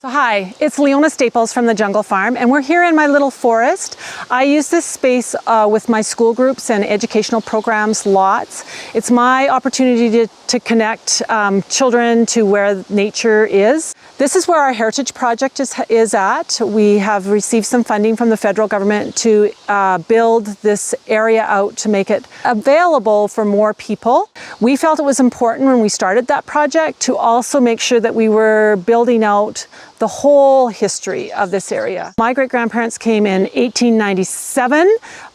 So hi, it's Leona Staples from the Jungle Farm, and we're here in my little forest. I use this space with my school groups and educational programs lots. It's my opportunity to connect children to where nature is. This is where our heritage project is at. We have received some funding from the federal government to build this area out to make it available for more people. We felt it was important when we started that project to also make sure that we were building out the whole history of this area. My great-grandparents came in 1897,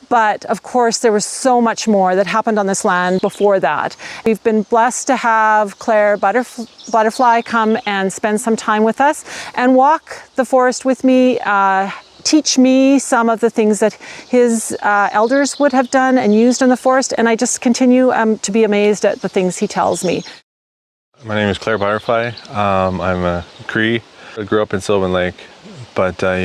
but of course there was so much more that happened on this land before that. We've been blessed to have Clare Butterfly come and spend some time with us and walk the forest with me, teach me some of the things that his elders would have done and used in the forest, and I just continue to be amazed at the things he tells me. My name is Clare Butterfly. I'm a Cree. I grew up in Sylvan Lake, but I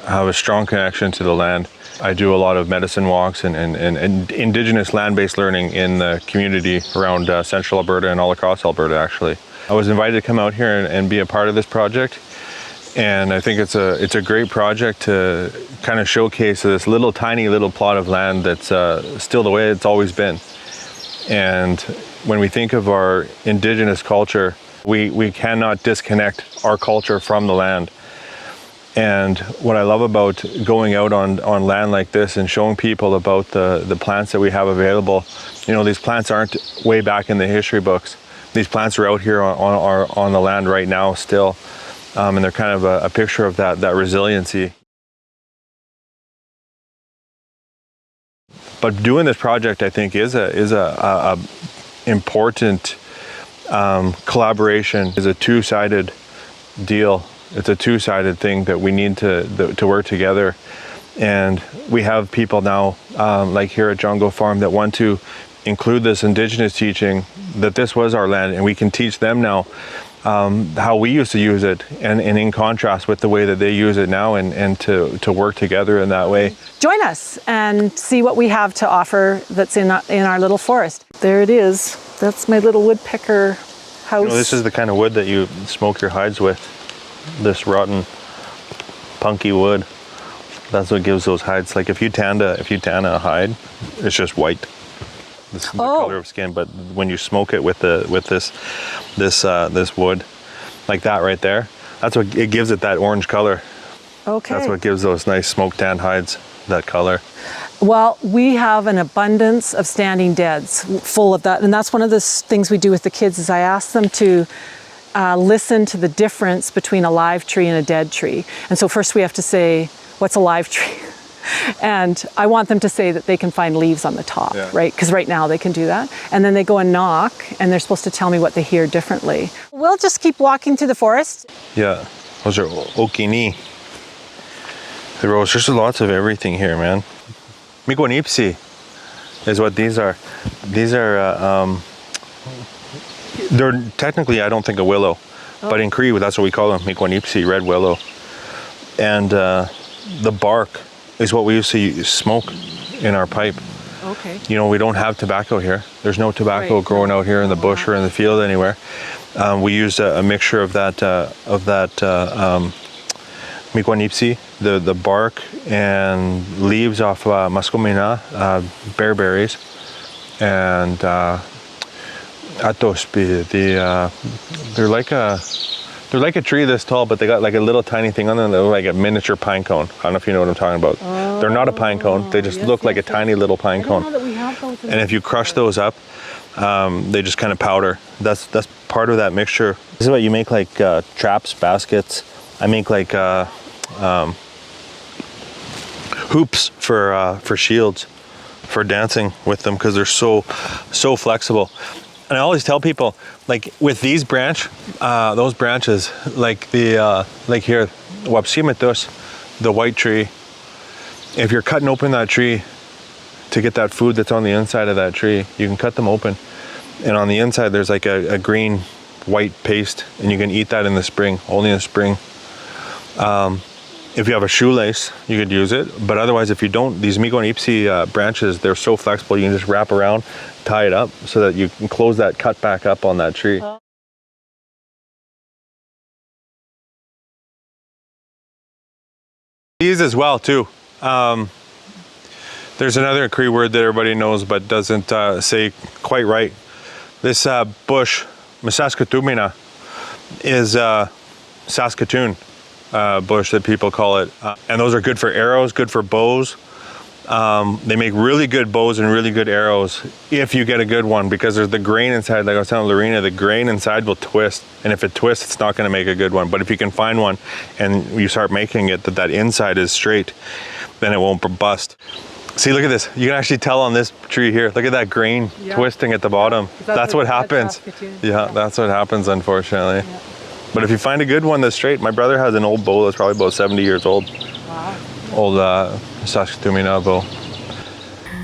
have a strong connection to the land. I do a lot of medicine walks and indigenous land-based learning in the community around Central Alberta and all across Alberta, actually. I was invited to come out here and be a part of this project, and I think it's a great project to kind of showcase this tiny little plot of land that's still the way it's always been. And when we think of our indigenous culture, we cannot disconnect our culture from the land. And what I love about going out on land like this and showing people about the plants that we have available, you know, these plants aren't way back in the history books. These plants are out here on the land right now still, and they're kind of a picture of that resiliency. But doing this project, I think, is a important collaboration. Is a two-sided deal. It's a two-sided thing that we need to work together. And we have people now, like here at Jungle Farm, that want to include this indigenous teaching, that this was our land, and we can teach them now how we used to use it, and in contrast with the way that they use it now, and to work together in that way. Join us and see what we have to offer that's in our little forest. There it is. That's my little woodpecker house. You know, this is the kind of wood that you smoke your hides with. This rotten, punky wood. That's what gives those hides. Like if you tan a hide, it's just white. This is the color of skin. But when you smoke it with this wood, like that right there, that's what it gives it, that orange color. Okay. That's what gives those nice smoke tan hides that color. Well, we have an abundance of standing deads full of that, and that's one of the things we do with the kids. Is I ask them to listen to the difference between a live tree and a dead tree. And so first we have to say, what's a live tree? And I want them to say that they can find leaves on the top, right? Because right now they can do that. And then they go and knock, and they're supposed to tell me what they hear differently. We'll just keep walking through the forest. Yeah, those are okini. There's lots of everything here, man. Miigwaniipsi is what these are. These are, they're technically, I don't think, a willow, but in Cree, that's what we call them, Miigwaniipsi, red willow. And the bark is what we used to smoke in our pipe. Okay. You know, we don't have tobacco here. There's no tobacco growing out here in the bush or in the field anywhere. We use a mixture of that Miigwaniipsi, the bark and leaves off muscomina, bearberries, and atospi. They're like a tree this tall, but they got like a little tiny thing on them that look like a miniature pine cone. I don't know if you know what I'm talking about. Oh, they're not a pine cone. They just look like a tiny little pine cone. And if you crush those up, they just kind of powder. That's part of that mixture. This is what you make, like traps, baskets. I make like hoops for shields, for dancing with them, because they're so flexible. And I always tell people, like with those branches, like like here, wapsimatus, the white tree. If you're cutting open that tree to get that food that's on the inside of that tree, you can cut them open, and on the inside there's like a green white paste, and you can eat that in the spring, only in the spring. If you have a shoelace, you could use it, but otherwise, if you don't, these Miigwaniipsi branches, they're so flexible, you can just wrap around, tie it up so that you can close that cut back up on that tree. These as well too. There's another Cree word that everybody knows but doesn't say quite right. This bush, Saskatoonina, is Saskatoon bush that people call it. And those are good for arrows, good for bows. They make really good bows and really good arrows if you get a good one, because there's the grain inside. Like I was telling Lorena, the grain inside will twist, and if it twists, it's not going to make a good one. But if you can find one and you start making it that inside is straight, then it won't bust. See, look at this. You can actually tell on this tree here. Look at that grain twisting at the bottom. That's what happens. Yeah, that's what happens, unfortunately. Yeah. But if you find a good one that's straight, my brother has an old bow that's probably about 70 years old. Wow. Old Saskatoonina bow.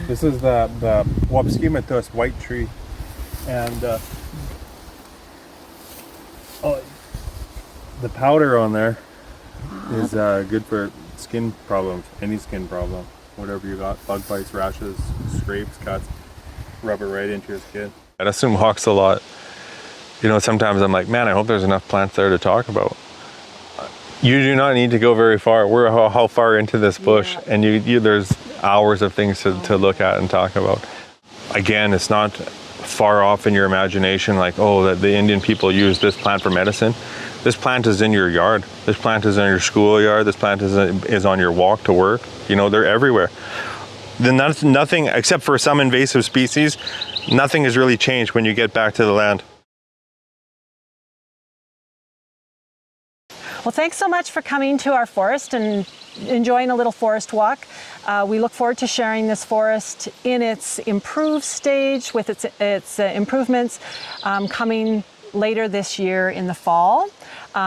This is the Wapskimatus white tree, and the powder on there is good for skin problems, any skin problem, whatever you got, bug bites, rashes, scrapes, cuts, rub it right into your skin. Edison walks a lot. You know, sometimes I'm like, man, I hope there's enough plants there to talk about. You do not need to go very far. We're how far into this bush, and there's hours of things to look at and talk about. Again, it's not far off in your imagination, like, oh, that the Indian people use this plant for medicine. This plant is in your yard. This plant is in your schoolyard. This plant is on your walk to work. You know, they're everywhere. Then that's nothing, except for some invasive species, nothing has really changed when you get back to the land. Well, thanks so much for coming to our forest and enjoying a little forest walk. We look forward to sharing this forest in its improved stage with its improvements coming later this year in the fall.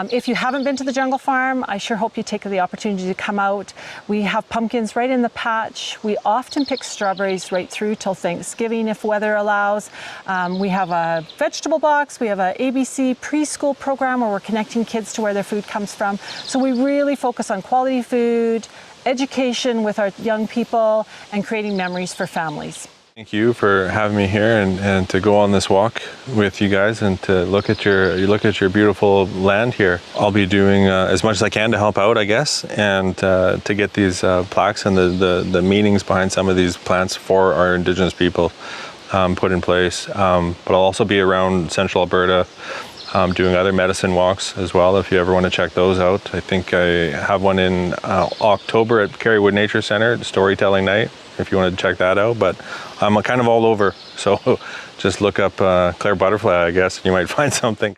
If you haven't been to the Jungle Farm, I sure hope you take the opportunity to come out. We have pumpkins right in the patch. We often pick strawberries right through till Thanksgiving if weather allows. We have a vegetable box. We have a ABC preschool program where we're connecting kids to where their food comes from. So we really focus on quality food, education with our young people, and creating memories for families. Thank you for having me here and to go on this walk with you guys and to look at your beautiful land here. I'll be doing as much as I can to help out, I guess, and to get these plaques and the meanings behind some of these plants for our Indigenous people put in place. But I'll also be around Central Alberta doing other medicine walks as well, if you ever want to check those out. I think I have one in October at Kerrywood Nature Center, storytelling night, if you want to check that out. But I'm kind of all over, so just look up Clare Butterfly, I guess, and you might find something.